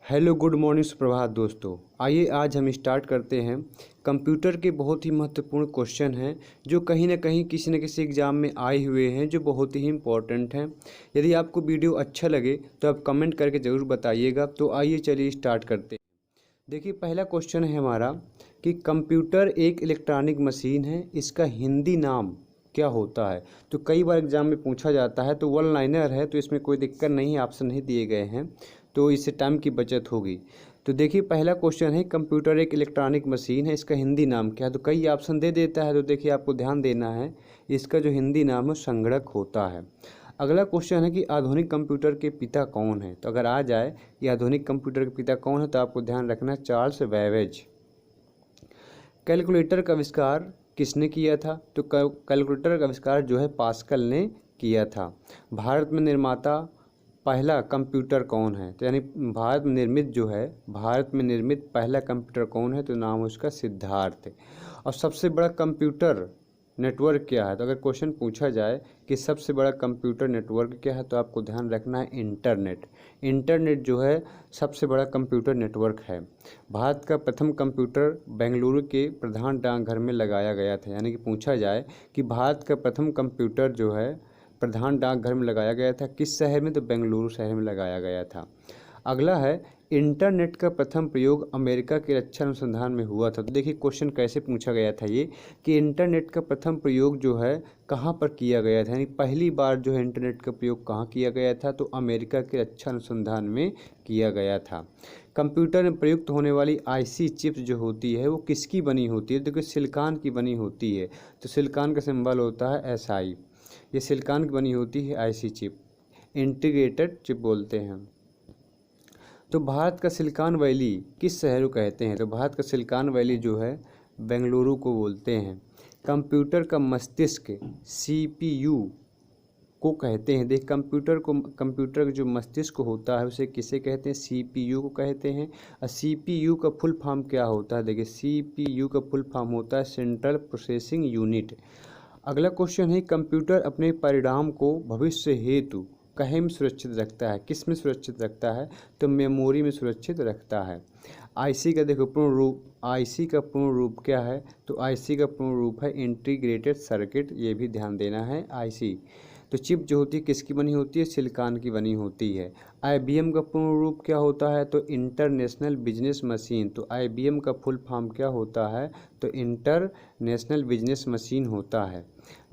Hello good morning सुप्रभात दोस्तों। आइए आज हम स्टार्ट करते हैं। कंप्यूटर के बहुत ही महत्वपूर्ण क्वेश्चन हैं जो कहीं ना कहीं किसी न किसी एग्ज़ाम में आए हुए हैं, जो बहुत ही इम्पोर्टेंट हैं। यदि आपको वीडियो अच्छा लगे तो आप कमेंट करके ज़रूर बताइएगा। तो आइए चलिए स्टार्ट करते हैं। देखिए पहला क्वेश्चन है हमारा कि कंप्यूटर एक इलेक्ट्रॉनिक मशीन है, इसका हिंदी नाम क्या होता है। तो कई बार एग्जाम में पूछा जाता है, तो वन लाइनर है तो इसमें कोई दिक्कत नहीं, ऑप्शन नहीं दिए गए हैं तो इससे टाइम की बचत होगी। तो देखिए पहला क्वेश्चन है कंप्यूटर एक इलेक्ट्रॉनिक मशीन है, इसका हिंदी नाम क्या है। तो कई ऑप्शन दे देता है, तो देखिए आपको ध्यान देना है, इसका जो हिंदी नाम है संगणक होता है। अगला क्वेश्चन है कि आधुनिक कंप्यूटर के पिता कौन है। तो अगर आ जाए कि आधुनिक कंप्यूटर के पिता कौन है तो आपको ध्यान रखना है चार्ल्स बैबेज। कैलकुलेटर का आविष्कार किसने किया था। तो कैलकुलेटर का आविष्कार जो है पास्कल ने किया था। भारत में निर्माता पहला कंप्यूटर कौन है। तो यानी भारत में निर्मित पहला कंप्यूटर कौन है। तो नाम उसका सिद्धार्थ है। और सबसे बड़ा कंप्यूटर नेटवर्क क्या है। तो अगर क्वेश्चन पूछा जाए कि सबसे बड़ा कंप्यूटर नेटवर्क क्या है तो आपको ध्यान रखना है इंटरनेट। इंटरनेट जो है सबसे बड़ा कंप्यूटर नेटवर्क है। भारत का प्रथम कंप्यूटर बेंगलुरु के प्रधान डाकघर में लगाया गया था। यानी कि पूछा जाए कि भारत का प्रथम कंप्यूटर जो है प्रधान डाकघर में लगाया गया था, किस शहर में। तो बेंगलुरु शहर में लगाया गया था। अगला है इंटरनेट का प्रथम प्रयोग अमेरिका के रक्षा अनुसंधान में हुआ था। तो देखिए क्वेश्चन कैसे पूछा गया था ये कि इंटरनेट का प्रथम प्रयोग जो है कहाँ पर किया गया था, यानी पहली बार जो है इंटरनेट का प्रयोग कहाँ किया गया था। तो अमेरिका के रक्षा अनुसंधान में किया गया था। कंप्यूटर में प्रयुक्त होने वाली आईसी चिप्स जो होती है वो किसकी बनी होती है। देखिए सिलिकॉन की बनी होती है। तो सिलिकॉन का सिंबल होता है SI। ये सिलिकॉन की बनी होती है आईसी चिप, इंटीग्रेटेड चिप बोलते हैं। तो भारत का सिलिकॉन वैली किस शहर को कहते हैं। तो भारत का सिलिकॉन वैली जो है बेंगलुरु को बोलते हैं। कंप्यूटर का मस्तिष्क CPU को कहते हैं। देख कंप्यूटर का जो मस्तिष्क होता है उसे किसे कहते हैं, CPU को कहते हैं। और CPU का फुल फॉर्म क्या होता है। देखिए CPU का फुल फॉर्म होता है सेंट्रल प्रोसेसिंग यूनिट। अगला क्वेश्चन है कंप्यूटर अपने परिणाम को भविष्य हेतु कहीं में सुरक्षित रखता है, किस में सुरक्षित रखता है। तो मेमोरी में सुरक्षित रखता है। आईसी का देखो पूर्ण रूप, आईसी का पूर्ण रूप क्या है। तो आईसी का पूर्ण रूप है इंटीग्रेटेड सर्किट, ये भी ध्यान देना है। आईसी तो चिप जो होती है किसकी बनी होती है, सिलिकॉन की बनी होती है। IBM का पूर्ण रूप क्या होता है। तो इंटरनेशनल बिजनेस मशीन। तो IBM का फुल फॉर्म क्या होता है। तो इंटरनेशनल बिजनेस मशीन होता है।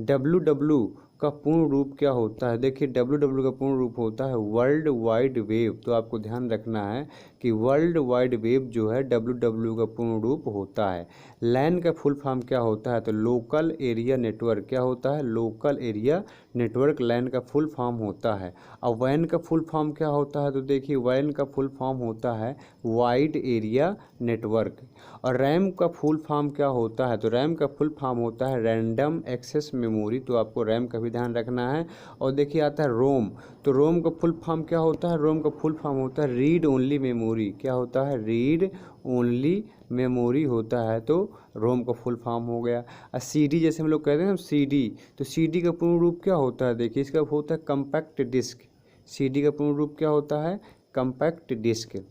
WW का पूर्ण रूप क्या होता है। देखिए WW का पूर्ण रूप होता है वर्ल्ड वाइड वेब। तो आपको ध्यान रखना है कि वर्ल्ड वाइड वेब जो है WW का पूर्ण रूप होता है। लैन का फुल फॉर्म क्या होता है। तो लोकल एरिया नेटवर्क क्या होता है, लोकल एरिया नेटवर्क लैन का फुल फॉर्म होता है। अब वैन का फुल फॉर्म क्या होता है। तो देखिए वैन का फुल फॉर्म होता है वाइड एरिया नेटवर्क। और रैम का फुल फॉर्म क्या होता है। तो रैम का फुल फॉर्म होता है रैंडम एक्सेस मेमोरी। तो आपको रैम का भी ध्यान रखना है। और देखिए आता है रोम। तो रोम का फुल फॉर्म क्या होता है। रोम का फुल फॉर्म होता है रीड ओनली मेमोरी। क्या होता है, रीड ओनली मेमोरी होता है। तो रोम का फुल फॉर्म हो गया। और CD जैसे हम लोग कहते हैं ना CD, तो CD का पूर्ण रूप क्या होता है। देखिए इसका होता है कम्पैक्ट डिस्क। CD का पूर्ण रूप क्या होता है, कम्पैक्ट डिस्क।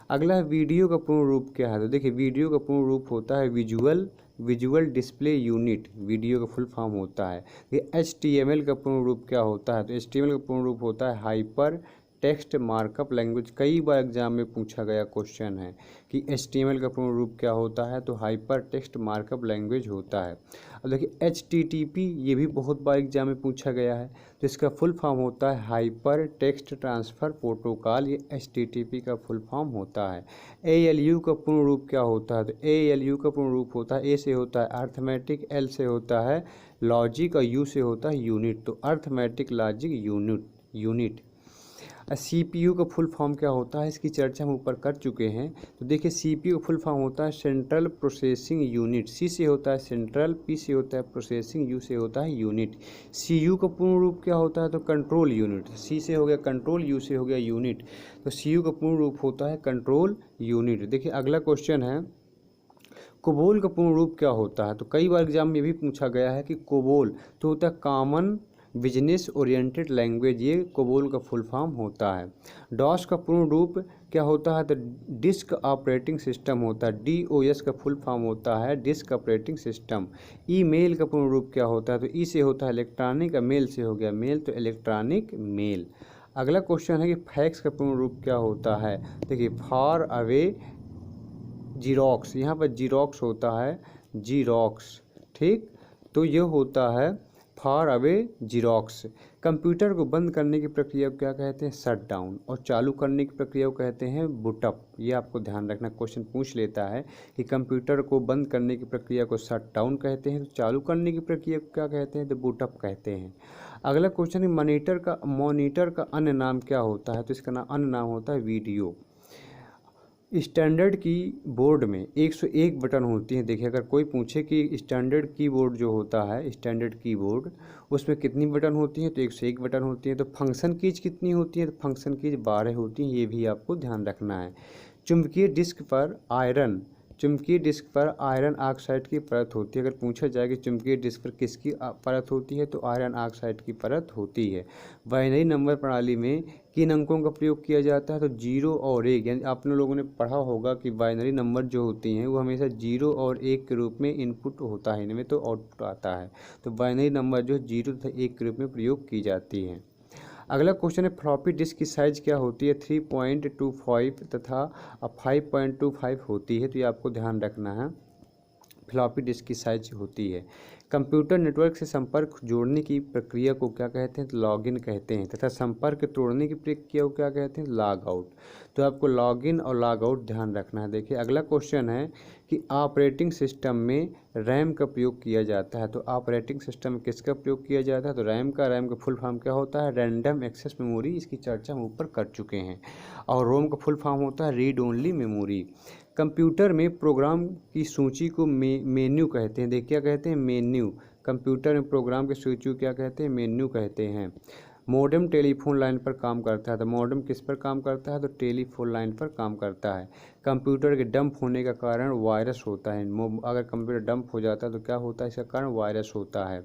अगला है वीडियो का पूर्ण रूप क्या है। तो देखिए वीडियो का पूर्ण रूप होता है विजुअल डिस्प्ले यूनिट। वीडियो का फुल फॉर्म होता है। ये HTML का पूर्ण रूप क्या होता है। तो HTML का पूर्ण रूप होता है हाइपर टेक्स्ट मार्कअप लैंग्वेज। कई बार एग्जाम में पूछा गया क्वेश्चन है कि HTML का पूर्ण रूप क्या होता है। तो हाइपर टेक्स्ट मार्कअप लैंग्वेज होता है। अब देखिए HTTP ये भी बहुत बार एग्जाम में पूछा गया है। तो इसका फुल फॉर्म होता है हाइपर टेक्स्ट ट्रांसफ़र प्रोटोकॉल। ये HTTP का फुल फॉर्म होता है। ALU का पूर्ण रूप क्या होता है। तो ALU का पूर्ण रूप होता है A से होता है अर्थमेटिक, L से होता है लॉजिक और U से होता है यूनिट। तो अर्थमेटिक लॉजिक यूनिट। CPU का फुल फॉर्म क्या होता है, इसकी चर्चा हम ऊपर कर चुके हैं। तो देखिए CPU का फुल फॉर्म होता है सेंट्रल प्रोसेसिंग यूनिट। C से होता है सेंट्रल, P से होता है प्रोसेसिंग, U से होता है यूनिट। CU का पूर्ण रूप क्या होता है। तो कंट्रोल यूनिट। C से हो गया कंट्रोल, U से हो गया यूनिट। तो CU का पूर्ण रूप होता है कंट्रोल यूनिट। देखिए अगला क्वेश्चन है कोबोल का पूर्ण रूप क्या होता है। तो कई बार एग्जाम में भी पूछा गया है कि कोबोल तो होता है कॉमन बिजनेस ओरिएंटेड लैंग्वेज, ये कोबोल का फुल फॉर्म होता है। डॉस का पूर्ण रूप क्या होता है? तो डिस्क ऑपरेटिंग सिस्टम होता है। DOS का फुल फॉर्म होता है डिस्क ऑपरेटिंग सिस्टम। ईमेल का पूर्ण रूप क्या होता है? तो ई से होता है इलेक्ट्रॉनिक, मेल से हो गया मेल, तो इलेक्ट्रॉनिक मेल। अगला क्वेश्चन है कि फैक्स का पूर्ण रूप क्या होता है? देखिए फार अवे जीरोक्स, यहाँ पर जीरोक्स होता है जीरोक्स, ठीक, तो ये होता है फार अवे जीरोक्स। कंप्यूटर को बंद करने की प्रक्रिया को क्या कहते हैं? Shut down. और चालू करने की प्रक्रिया को कहते हैं बूटअप। ये आपको ध्यान रखना, क्वेश्चन पूछ लेता है कि कंप्यूटर को बंद करने की प्रक्रिया को शट डाउन कहते हैं, तो चालू करने की प्रक्रिया को क्या कहते हैं? तो बूटअप कहते हैं। अगला क्वेश्चन है मॉनिटर का अन्य नाम क्या होता है? तो इसका अन्य नाम होता है वीडियो। स्टैंडर्ड की बोर्ड में 101 बटन होती हैं। देखिए अगर कोई पूछे कि स्टैंडर्ड कीबोर्ड जो होता है, स्टैंडर्ड कीबोर्ड, उसमें कितनी बटन होती हैं? तो 101 बटन होती हैं। तो फंक्शन कीज कितनी होती है? तो फंक्शन कीज 12 होती हैं, ये भी आपको ध्यान रखना है। चुंबकीय डिस्क पर आयरन ऑक्साइड की परत होती है। अगर पूछा जाए कि चुंबकीय डिस्क पर किसकी परत होती है? तो आयरन ऑक्साइड की परत होती है। बाइनरी नंबर प्रणाली में किन अंकों का प्रयोग किया जाता है? तो 0 और 1, यानी आपने लोगों ने पढ़ा होगा कि बाइनरी नंबर जो होती हैं वो हमेशा 0 और 1 के रूप में इनपुट होता है, इनमें तो आउटपुट आता है। तो बाइनरी नंबर जो 0 तथा 1 के रूप में प्रयोग की जाती हैं। अगला क्वेश्चन है फ्लॉपी डिस्क की साइज़ क्या होती है? 3.25 तथा 5.25 होती है, तो ये आपको ध्यान रखना है। फ्लॉपी डिस्क की साइज होती है। कंप्यूटर नेटवर्क से संपर्क जोड़ने की प्रक्रिया को क्या कहते हैं? तो लॉगिन कहते हैं, तथा संपर्क तोड़ने की प्रक्रिया को क्या कहते हैं? Log out. तो आपको लॉगिन और लॉग आउट ध्यान रखना है। देखिए अगला क्वेश्चन है कि ऑपरेटिंग सिस्टम में रैम का प्रयोग किया जाता है। तो ऑपरेटिंग सिस्टम में किसका प्रयोग किया जाता है? तो रैम का फुल फॉर्म क्या होता है? Random access memory. इसकी चर्चा हम ऊपर कर चुके हैं। और रोम का फुल फॉर्म होता है रीड ओनली मेमोरी। कंप्यूटर में प्रोग्राम की सूची को मेन्यू कहते हैं। देखिए क्या कहते हैं? मेन्यू। कंप्यूटर में प्रोग्राम की सूची को क्या कहते हैं? मेन्यू कहते हैं। मॉडेम टेलीफोन लाइन पर काम करता है। तो मॉडेम किस पर काम करता है? तो टेलीफोन लाइन पर काम करता है। कंप्यूटर के डंप होने का कारण वायरस होता है। अगर कंप्यूटर डंप हो जाता है तो क्या होता है? इसका कारण वायरस होता है।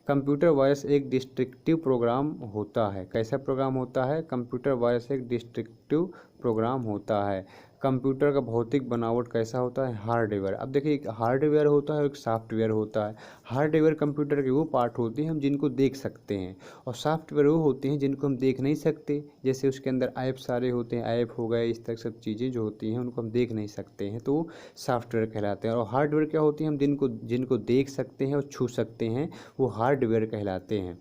कंप्यूटर वायरस एक डिस्ट्रक्टिव प्रोग्राम होता है। कैसा प्रोग्राम होता है? कंप्यूटर वायरस एक डिस्ट्रक्टिव प्रोग्राम होता है। कंप्यूटर का भौतिक बनावट कैसा होता है? हार्डवेयर। अब देखिए एक हार्डवेयर होता है, एक सॉफ्टवेयर होता है। हार्डवेयर कंप्यूटर के वो पार्ट होते हैं हम जिनको देख सकते हैं, और सॉफ्टवेयर वो होते हैं जिनको हम देख नहीं सकते। जैसे उसके अंदर ऐप सारे होते हैं, ऐप हो गए, इस तरह सब चीज़ें जो होती हैं उनको हम देख नहीं सकते हैं, तो सॉफ्टवेयर कहलाते हैं। और हार्डवेयर क्या होती है? हम जिनको देख सकते हैं और छू सकते हैं, वो हार्डवेयर कहलाते हैं।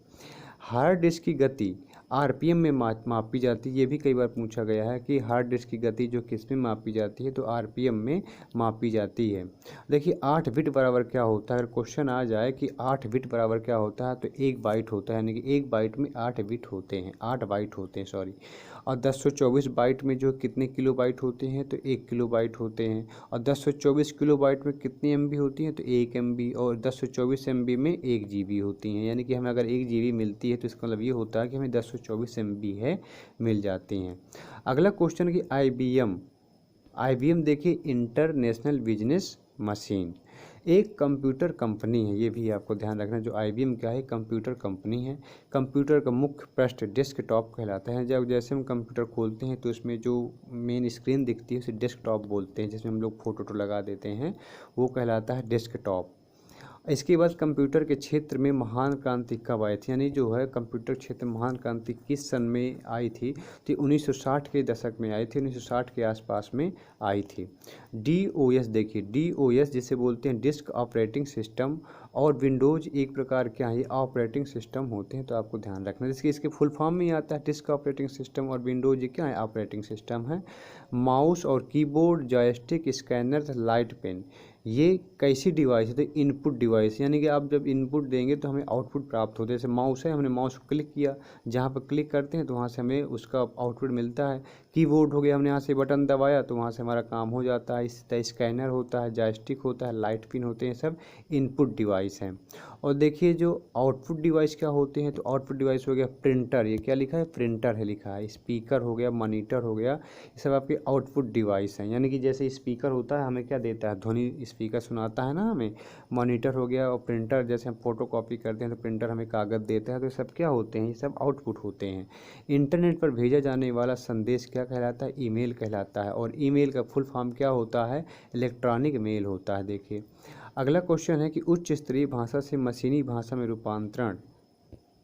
हार्ड डिस्क की गति RPM में मापी जाती है। ये भी कई बार पूछा गया है कि हार्ड डिस्क की गति जो किस में मापी जाती है? तो RPM में मापी जाती है। देखिए 8 बिट बराबर क्या होता है? अगर क्वेश्चन आ जाए कि 8 बिट बराबर क्या होता है, तो 1 बाइट होता है, यानी कि 1 बाइट में 8 बिट होते हैं, 8 बाइट होते हैं सॉरी। और 1024 बाइट में जो कितने किलो बाइट होते हैं? तो 1 किलो बाइट होते हैं। और 1024 किलो बाइट में कितनी MB होती हैं? तो 1 MB। और 1024 MB में 1 GB होती हैं, यानी कि हमें अगर 1 GB मिलती है तो इसका मतलब ये होता है कि हमें 1024 MB है मिल जाती हैं। अगला क्वेश्चन कि IBM देखिए इंटरनेशनल बिजनेस मशीन एक कंप्यूटर कंपनी है। ये भी आपको ध्यान रखना, जो IBM क्या है? कंप्यूटर कंपनी है। कंप्यूटर का मुख्य पृष्ठ डेस्कटॉप कहलाता है। जब जैसे हम कंप्यूटर खोलते हैं तो उसमें जो मेन स्क्रीन दिखती है उसे डेस्कटॉप बोलते हैं, जिसमें हम लोग फोटो लगा देते हैं, वो कहलाता है डेस्कटॉप। इसके बाद कंप्यूटर के क्षेत्र में महान क्रांति कब आई थी? यानी जो है कंप्यूटर क्षेत्र में महान क्रांति किस सन में आई थी? तो 1960 के दशक में आई थी, 1960 के आसपास में आई थी। DOS देखिए, DOS जिसे बोलते हैं डिस्क ऑपरेटिंग सिस्टम, और विंडोज़ एक प्रकार क्या है? ऑपरेटिंग सिस्टम होते हैं, तो आपको ध्यान रखना। जिसके इसके फुल फॉर्म में आता है डिस्क ऑपरेटिंग सिस्टम, और विंडोज़ क्या है? ऑपरेटिंग सिस्टम है। माउस और keyboard, joystick, scanner, light pen, ये कैसी डिवाइस है? तो इनपुट डिवाइस, यानी कि आप जब इनपुट देंगे तो हमें आउटपुट प्राप्त होता है। जैसे माउस है, हमने माउस को क्लिक किया, जहाँ पर क्लिक करते हैं तो वहाँ से हमें उसका आउटपुट मिलता है। कीबोर्ड हो गया, हमने यहाँ से बटन दबाया तो वहाँ से हमारा काम हो जाता है। इस तरह स्कैनर होता है, जॉयस्टिक होता है, लाइट पिन होते हैं, सब इनपुट डिवाइस हैं। और देखिए जो आउटपुट डिवाइस क्या होते हैं, तो आउटपुट डिवाइस हो गया प्रिंटर, ये क्या लिखा है, प्रिंटर है लिखा है। स्पीकर हो गया, मॉनिटर हो गया, ये सब आपके आउटपुट डिवाइस हैं। यानी कि जैसे स्पीकर होता है हमें क्या देता है, ध्वनि, स्पीकर सुनाता है ना हमें। मॉनिटर हो गया, और प्रिंटर जैसे हम फोटो कॉपी करते हैं तो प्रिंटर हमें कागज़ देता है। तो ये सब क्या होते हैं, ये सब आउटपुट होते हैं। इंटरनेट पर भेजा जाने वाला संदेश क्या कहलाता है, ईमेल कहलाता है। और ईमेल का फुल फॉर्म क्या होता है, इलेक्ट्रॉनिक मेल होता है। देखिए अगला क्वेश्चन है कि उच्च स्तरीय भाषा से मशीनी भाषा में रूपांतरण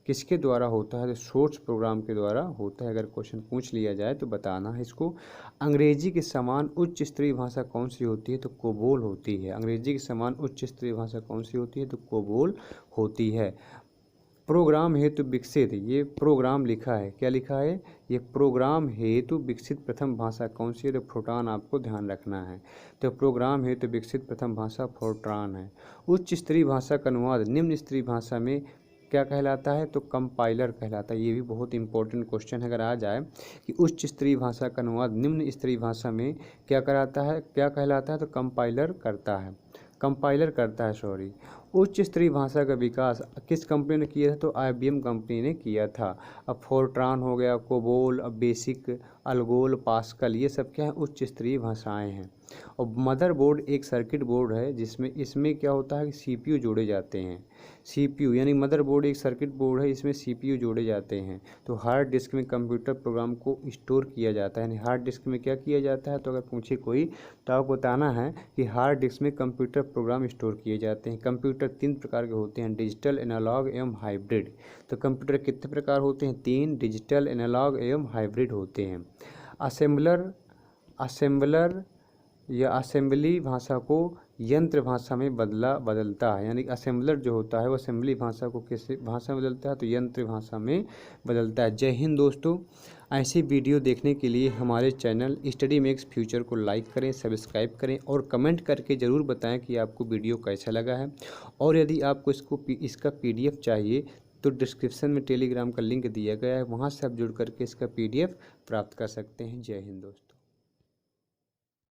किसके द्वारा होता है, तो सोर्स प्रोग्राम के द्वारा होता है। अगर क्वेश्चन पूछ लिया जाए तो बताना है इसको। अंग्रेजी के समान उच्च स्तरीय भाषा कौन सी होती है, तो कोबोल होती है। अंग्रेजी के समान उच्च स्तरीय भाषा कौन सी होती है, तो कोबोल होती है। प्रोग्राम हेतु विकसित, ये प्रोग्राम लिखा है, क्या लिखा है, ये प्रोग्राम हेतु विकसित प्रथम भाषा कौन सी है, तो फोर्ट्रान आपको ध्यान रखना है। तो प्रोग्राम हेतु विकसित प्रथम भाषा फोर्ट्रान है। उच्च स्तरीय भाषा का अनुवाद निम्न स्तरीय भाषा में क्या कहलाता है, तो कंपाइलर कहलाता है। ये भी बहुत इंपॉर्टेंट क्वेश्चन है, अगर आ जाए कि उच्च स्तरीय भाषा का अनुवाद निम्न स्तरीय भाषा में क्या कराता है, क्या कहलाता है, तो कंपाइलर करता है, कंपाइलर करता है, सॉरी। उच्च स्तरीय भाषा का विकास किस कंपनी ने किया था, तो IBM कंपनी ने किया था। अब फोर्ट्रान हो गया, कोबोल, अब बेसिक, अलगोल, पास्कल, ये सब क्या है, उच्च स्तरीय भाषाएं हैं। और मदरबोर्ड एक सर्किट बोर्ड है जिसमें इसमें क्या होता है कि CPU जोड़े जाते हैं। CPU यानी मदरबोर्ड एक सर्किट बोर्ड है, इसमें CPU जोड़े जाते हैं। तो हार्ड डिस्क में कंप्यूटर प्रोग्राम को स्टोर किया जाता है। यानी हार्ड डिस्क में क्या किया जाता है, तो अगर पूछे कोई तो आपको बताना है कि हार्ड डिस्क में कंप्यूटर प्रोग्राम स्टोर किए जाते हैं। कंप्यूटर 3 प्रकार के होते हैं, डिजिटल, एनालॉग एवं हाइब्रिड। तो कंप्यूटर कितने प्रकार होते हैं, 3, डिजिटल, एनालॉग एवं हाइब्रिड होते हैं। असेंबलर या असेंबली भाषा को यंत्र भाषा में बदलता है। यानी असेंबलर जो होता है वो असेंबली भाषा को किस भाषा में बदलता है, तो यंत्र भाषा में बदलता है। जय हिंद दोस्तों, ऐसी वीडियो देखने के लिए हमारे चैनल स्टडी मेक्स फ्यूचर को लाइक करें, सब्सक्राइब करें और कमेंट करके ज़रूर बताएं कि आपको वीडियो कैसा लगा है। और यदि आपको इसका PDF चाहिए तो डिस्क्रिप्शन में टेलीग्राम का लिंक दिया गया है, वहाँ से आप जुड़ करके इसका PDF प्राप्त कर सकते हैं। जय हिंद दोस्तों।